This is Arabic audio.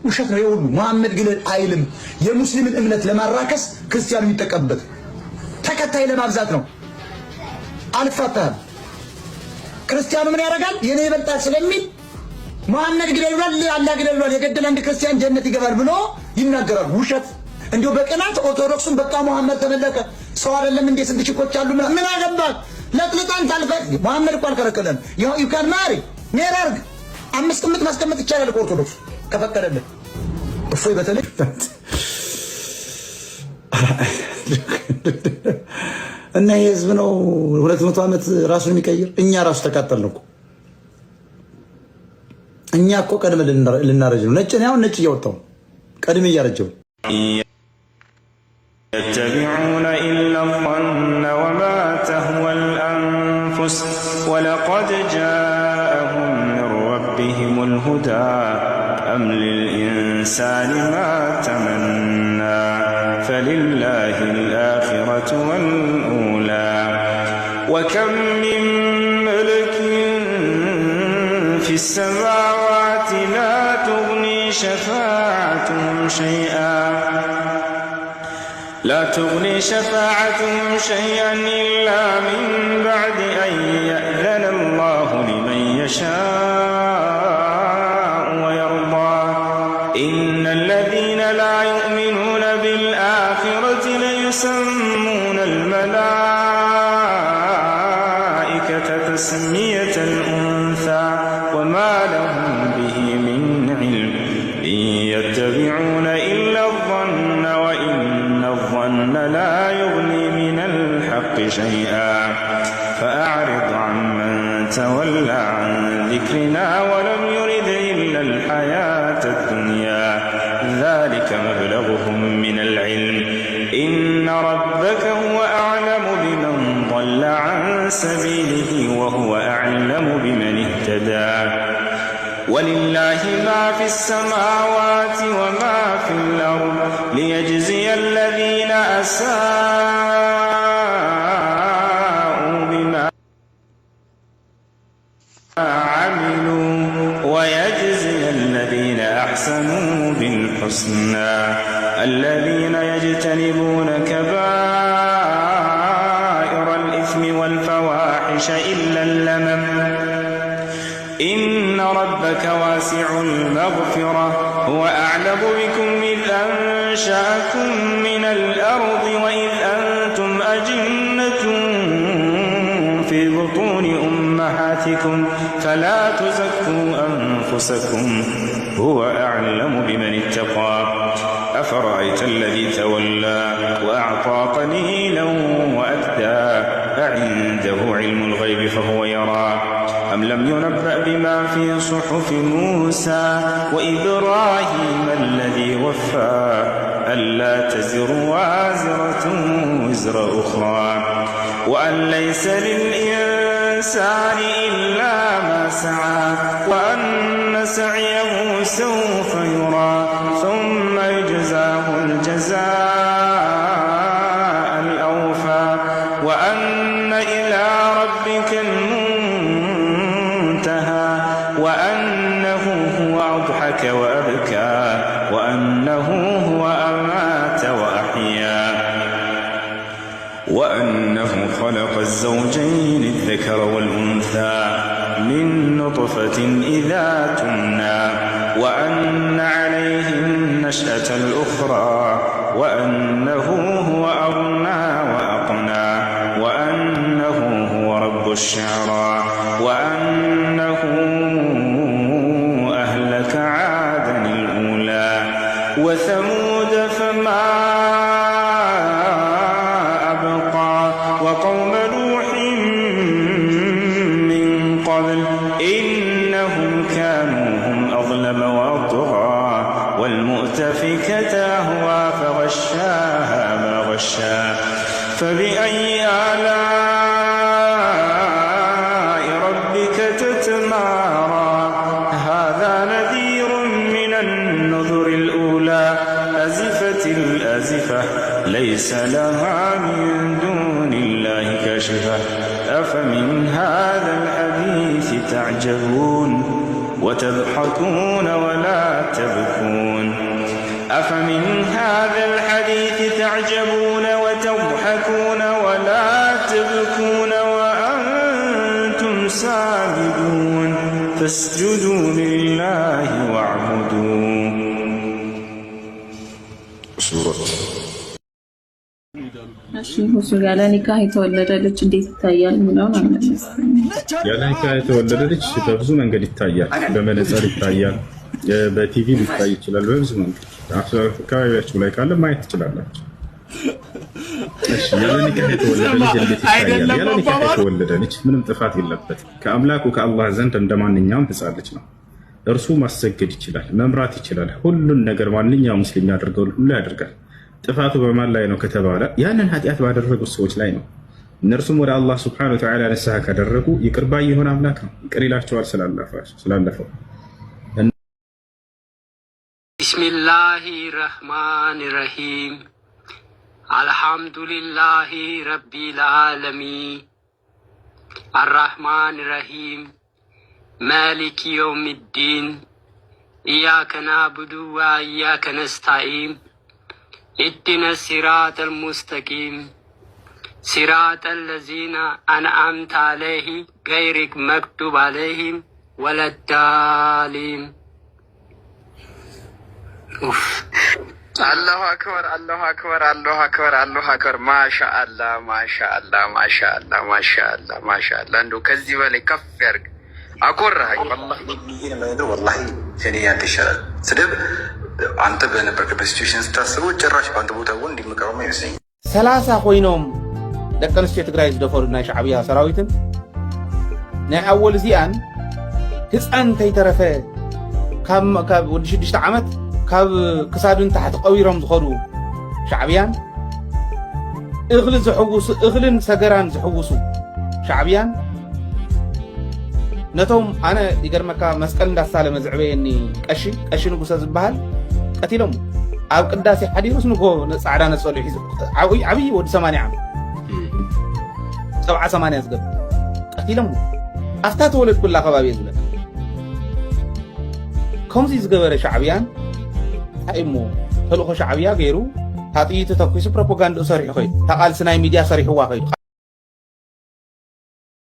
ውሸት ነው ይሁሉ መሐመድ ግን አይልም የሙስሊምን እምነት ለማራከስ ክርስቲያኑ ይተቀበል ተከታይ ለማብዛት ነው አልፋታም ክርስቲያኑ ምን ያደርጋል የኔ ይበልጣል ስለሚል መሐመድ ግደሏል አላህ ግደሏል የገደለ አንድ ክርስቲያን ጀነት ይገባል ብሎ ይናገራል ውሸት እንዲሁ በቀናት ኦርቶዶክሱን በቃ መሐመድ ተመለከ ሰው አይደለም እንዴ ስንት ችኮች አሉ ምን አገባክ ለጥልጣን ታልፈት መሐመድ እኮ አልከለከለም ይካን ማሪ ሜራርግ አምስት ቅምጥ ማስቀመጥ ይቻላል ኦርቶዶክስ ከፈቀደለት እፎይ በተለይ እና የህዝብ ነው 200 ዓመት ራሱን የሚቀይር እኛ ራሱ ተቃጠልን እኮ እኛ እኮ ቀድመ ልናረጅ ነው ነጭ ነው ነጭ እያወጣው ቀድመ እያረጀው يتبعون إلا الظن وما تهوى الأنفس ولقد جاءهم من ربهم الهدى أم للإنسان ما تمنى فلله الآخرة والأولى وكم من ملك في السماوات لا تغني شفاعتهم شيئا إلا من بعد أن يأذن الله لمن يشاء ويرضى إن الذين لا يؤمنون بالآخرة ليسمون الملائكة تسمية الأنثى وما لهم به من علم إن يتبعون إلا الظن وإن الظن لا يغني من الحق شيئا فأعرض عمن تولى عن ذكرنا ولم يرد إلا الحياة الدنيا ذلك مبلغهم من العلم إن ربك هو أعلم بمن ضل عن سبيله وهو أعلم بمن اهتدى ولله ما في السماوات وما في الأرض ليجزي الذين أساءوا بما عملوا ويجزي الذين أحسنوا بالحسنى الذين يجتنبون كبائر الإثم والفواحش إلا اللمم إن ربك واسع المغفرة هو أعلم بكم إذ أنشأكم من الأرض وإذ أنتم أجنة في بطون أمهاتكم فلا تزكوا أنفسكم هو أعلم بمن اتقى أفرأيت الذي تولى وأعطى قليلا وأكدى أعنده علم الغيب فهو يرى أم لم ينبأ بما في صحف موسى وإبراهيم الذي وفى ألا تزر وازرة وزر أخرى وأن ليس للإنسان إلا ما سعى وأن سعيه سوف يرى ثم يجزاه الجزاء الأوفى وأن إلى ربك المنتهى وأنه هو أضحك وأبكى وأنه هو أمات وأحيا وأنه خلق الزوجين الذكر والأنثى من نطفة إذا تمنى وأن عليه النشأة الأخرى وأنه هو أغنى وأقنى وأنه هو رب الشعرى وأنه أهلك عادا الأولى وثمود فما أبقى وقوم نوح من قبل إنهم كانوا هم أظلم وأطغى والمؤتفكة أهوى فغشاها ما غشا فبأي آلاء ربك تتمارى هذا نذير من النذر الأولى أزفت الأزفة ليس لها من دون الله كاشفة أفمن هذا الحديث تعجبون وتضحكون ولا تبكون فاسجدوا لله واعبدوا. سورة እሺ ሁሱ ያለ ኒካህ የተወለደ ልጅ እንዴት ይታያል የሚለውን አልመለስኩም። ያለ ኒካህ የተወለደ ልጅ በብዙ መንገድ ይታያል። በመነጽር ይታያል፣ በቲቪ ሊታይ ይችላል። በብዙ መንገድ አካባቢያችሁ ላይ ካለ ማየት ትችላላችሁ። እሺ ያለ ኒካህ የተወለደ ልጅ እንዴት ይታያል? ያለ ኒካህ የተወለደ ልጅ ምንም ጥፋት የለበትም። ከአምላኩ ከአላህ ዘንድ እንደማንኛውም ሕፃን ልጅ ነው። እርሱ ማሰገድ ይችላል፣ መምራት ይችላል። ሁሉን ነገር ማንኛውም ሙስሊም ያደርገው ሁሉ ያደርጋል። ጥፋቱ በማን ላይ ነው ከተባለ ያንን ኃጢአት ባደረጉ ሰዎች ላይ ነው። እነርሱም ወደ አላህ ሱብሓነሁ ወተዓላ ንስሐ ካደረጉ ይቅር ባይ የሆነ አምላክ ነው፣ ይቅር ይላቸዋል ስላለፈው። ቢስሚላሂ ረህማን ረሂም አልሐምዱሊላሂ ረቢል ዓለሚን አርረህማን ረሂም ማሊክ የውሚዲን ኢያከ ነዕቡዱ ወኢያከ ነስተዒን اهدنا الصراط المستقيم صراط الذين أنعمت عليهم غير المغضوب عليهم ولا الضالين. الله أكبر الله أكبر الله أكبر الله أكبر ما شاء الله ما شاء الله ما شاء الله ما شاء الله ما شاء الله عنده كذب لي كفر أقرها والله ثانيا تشرد سدب አንተ በነበርክበት ሲቹዌሽን ስታስበው ጭራሽ በአንተ ቦታ ወንድ እንዲመቀረው ይመስለኝ 30 ኮይኖም ደቂ ኣንስትዮ ትግራይ ዝደፈሩ ናይ ሻዕብያ ሰራዊትን ናይ ኣወል እዚኣን ህፃን እንተይተረፈ ካብ ወዲ 6 ዓመት ካብ ክሳዱን ታሕቲ ቀቢሮም ዝኸዱ ሻዕብያን እኽልን ሰገራን ዝሕውሱ ሻዕብያን ነቶም ኣነ ይገርመካ መስቀል እንዳሳለመ ዝዕበየኒ ቀሺ ንጉሰ ዝበሃል ቀቲሎም ኣብ ቅዳሴ ሓዲሩስ ንጎ ጻዕዳ ነጸሉ ሒዙ ዓብይ ወዲ 80 ዓመት 70 ዝገብ ቀቲሎም ኣፍታ ተወለድ ኩላ ከባቢ ዝብለካ ከምዚ ዝገበረ ሻዕብያን ታይሞ ተልእኮ ሻዕብያ ገይሩ ታጥይቱ ተኪሱ ፕሮፓጋንዳ ሰሪሑ ኸይዱ ተቓልሲ ናይ ሚድያ ሰሪሕዋ ኸይዱ